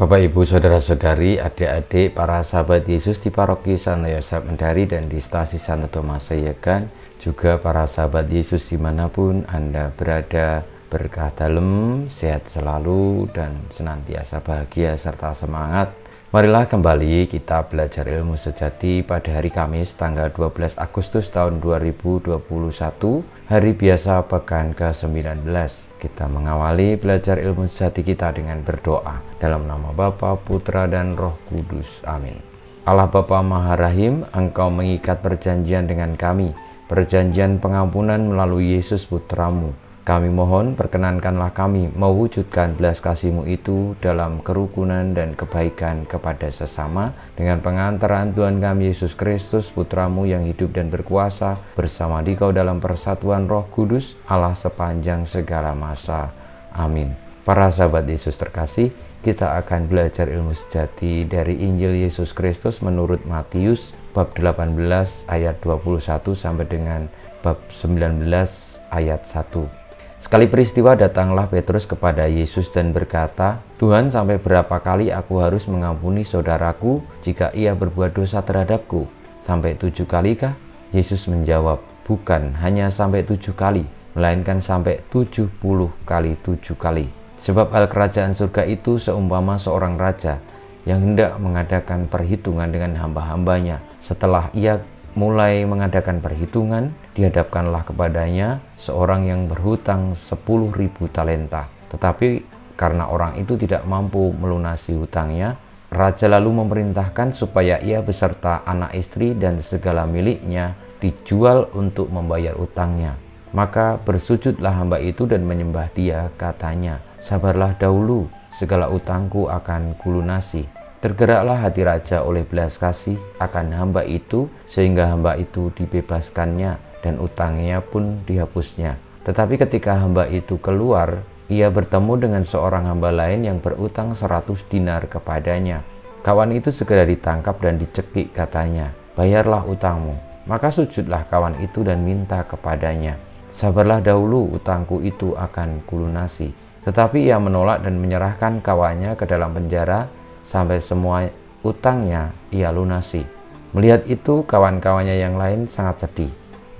Bapak, Ibu, Saudara-saudari, adik-adik, para sahabat Yesus di Paroki Santo Yosef Mendari dan di Stasi Santo Thomas Sayegan, juga para sahabat Yesus dimanapun Anda berada, berkah dalam, sehat selalu, dan senantiasa bahagia serta semangat. Marilah kembali kita belajar ilmu sejati pada hari Kamis tanggal 12 Agustus tahun 2021, hari biasa pekan ke-19. Kita mengawali belajar ilmu sejati kita dengan berdoa. Dalam nama Bapa, Putra, dan Roh Kudus. Amin. Allah Bapa Maha Rahim, Engkau mengikat perjanjian dengan kami, perjanjian pengampunan melalui Yesus Putramu. Kami mohon perkenankanlah kami mewujudkan belas kasih-Mu itu dalam kerukunan dan kebaikan kepada sesama dengan pengantaran Tuhan kami Yesus Kristus Putramu yang hidup dan berkuasa bersama Dikau dalam persatuan Roh Kudus Allah sepanjang segala masa. Amin. Para sahabat Yesus terkasih, kita akan belajar ilmu sejati dari Injil Yesus Kristus menurut Matius bab 18 ayat 21 sampai dengan bab 19 ayat 1. Sekali peristiwa datanglah Petrus kepada Yesus dan berkata, "Tuhan, sampai berapa kali aku harus mengampuni saudaraku jika ia berbuat dosa terhadapku? Sampai 7 kalikah?" Yesus menjawab, "Bukan hanya sampai 7 kali, melainkan sampai 70 kali 7 kali. Sebab hal kerajaan surga itu seumpama seorang raja yang hendak mengadakan perhitungan dengan hamba-hambanya. Setelah ia mulai mengadakan perhitungan, dihadapkanlah kepadanya seorang yang berhutang 10.000 talenta. Tetapi karena orang itu tidak mampu melunasi hutangnya, raja lalu memerintahkan supaya ia beserta anak istri dan segala miliknya dijual untuk membayar utangnya. Maka bersujudlah hamba itu dan menyembah dia, katanya, 'Sabarlah dahulu, segala utangku akan kulunasi.' Tergeraklah hati raja oleh belas kasih akan hamba itu, sehingga hamba itu dibebaskannya dan utangnya pun dihapusnya. Tetapi ketika hamba itu keluar, ia bertemu dengan seorang hamba lain yang berutang 100 dinar kepadanya. Kawan itu segera ditangkap dan dicekik, katanya, 'Bayarlah utangmu.' Maka sujudlah kawan itu dan minta kepadanya, 'Sabarlah dahulu, utangku itu akan kulunasi.' Tetapi ia menolak dan menyerahkan kawannya ke dalam penjara sampai semua utangnya ia lunasi. Melihat itu, kawan-kawannya yang lain sangat sedih,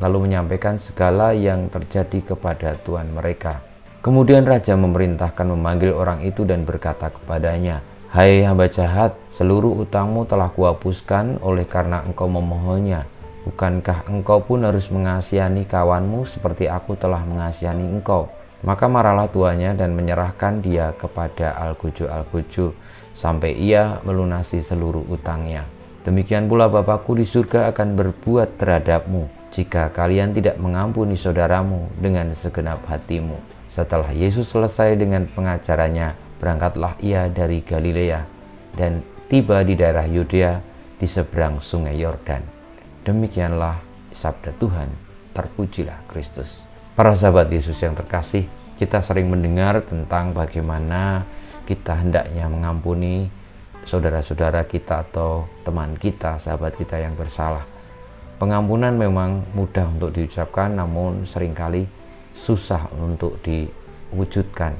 lalu menyampaikan segala yang terjadi kepada tuan mereka. Kemudian raja memerintahkan memanggil orang itu dan berkata kepadanya, 'Hai hamba jahat, seluruh utangmu telah kuhapuskan oleh karena engkau memohonnya. Bukankah engkau pun harus mengasihani kawanmu seperti aku telah mengasihani engkau?' Maka marahlah tuannya dan menyerahkan dia kepada algojo-algojo sampai ia melunasi seluruh utangnya. Demikian pula Bapakku di surga akan berbuat terhadapmu jika kalian tidak mengampuni saudaramu dengan segenap hatimu." Setelah Yesus selesai dengan pengajarannya, berangkatlah ia dari Galilea dan tiba di daerah Yudea di seberang sungai Yordan. Demikianlah sabda Tuhan, terpujilah Kristus. Para sahabat Yesus yang terkasih, kita sering mendengar tentang bagaimana kita hendaknya mengampuni saudara-saudara kita atau teman kita, sahabat kita yang bersalah. Pengampunan memang mudah untuk diucapkan, namun seringkali susah untuk diwujudkan.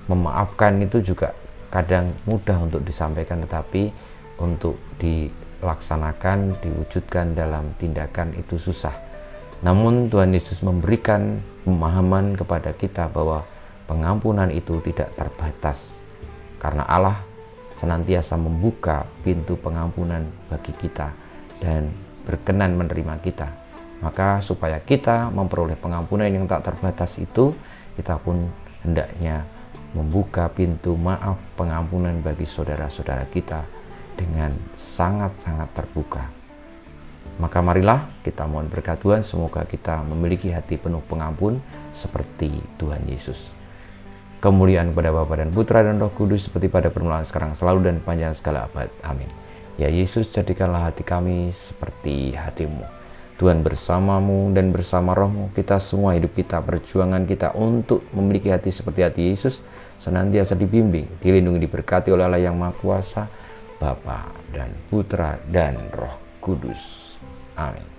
Memaafkan itu juga kadang mudah untuk disampaikan, tetapi untuk dilaksanakan, diwujudkan dalam tindakan itu susah. Namun Tuhan Yesus memberikan pemahaman kepada kita bahwa pengampunan itu tidak terbatas, karena Allah senantiasa membuka pintu pengampunan bagi kita dan berkenan menerima kita. Maka supaya kita memperoleh pengampunan yang tak terbatas itu, kita pun hendaknya membuka pintu maaf pengampunan bagi saudara-saudara kita dengan sangat-sangat terbuka. Maka marilah kita mohon berkat Tuhan, semoga kita memiliki hati penuh pengampun seperti Tuhan Yesus. Kemuliaan kepada Bapa dan Putra dan Roh Kudus seperti pada permulaan, sekarang, selalu, dan panjang segala abad. Amin. Ya Yesus, jadikanlah hati kami seperti hati-Mu. Tuhan bersamamu dan bersama Roh-Mu, kita semua hidup kita, perjuangan kita untuk memiliki hati seperti hati Yesus, senantiasa dibimbing, dilindungi, diberkati oleh Allah yang Maha Kuasa, Bapa dan Putra dan Roh Kudus. Amin.